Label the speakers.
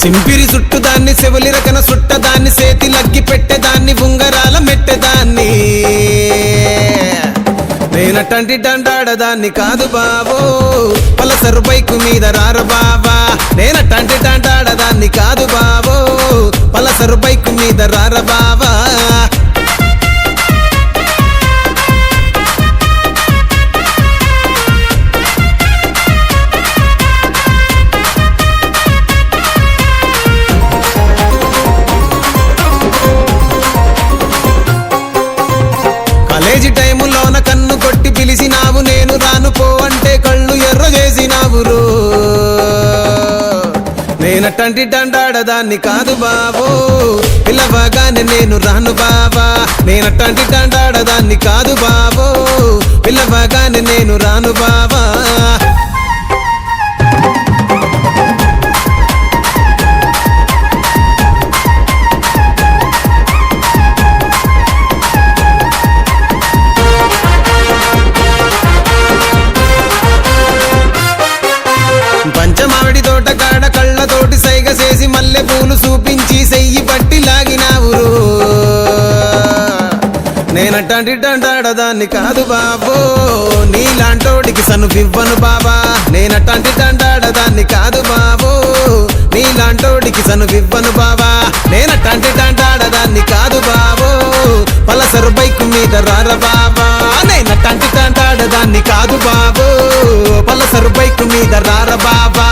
Speaker 1: సింపిరి చుట్టుదాన్ని చెవులి రకన సుట్టదాన్ని సేతి లగ్గి పెట్టేదాన్ని ఉంగరాల మెట్టేదాన్ని నేనటంటి డండాడదాన్ని కాదు బావో పలసరు బైకు మీద రార బావా నేనటంటి డండాడదాన్ని కాదు బావో పలసరు బైకు మీద రార బావా కాలేజీ టైములోన కన్ను కొట్టి పిలిచినావు నేను రాను పో అంటే కళ్ళు ఎర్ర చేసినావు రో నేనటంటి డండాడదాన్ని కాదు బావో పిలవగానే నేను రాను బావా నేనటంటి డండాడదాన్ని కాదు బావో పిలవగానే నేను రాను బావా పంచమావిడి తోట కాడ కళ్ళతోటి సైగ చేసి మల్లె పూలు చూపించి సెయ్యి పట్టి లాగినావు నేనటంటి డండాడదాన్ని కాదు బాబో నీలాంటోడికి సనుపివ్వను బాబా నేనటంటి డండాడదాన్ని కాదు బాబో నీలాంటోడికి సనుపివ్వను బాబా నేనటంటి డండాడదాన్ని కాదు బాబో పలసరు బైకు మీద రార బాబా నేనటంటి డండాడదాన్ని కాదు బాబో పలసరు బైకు మీద రార బాబా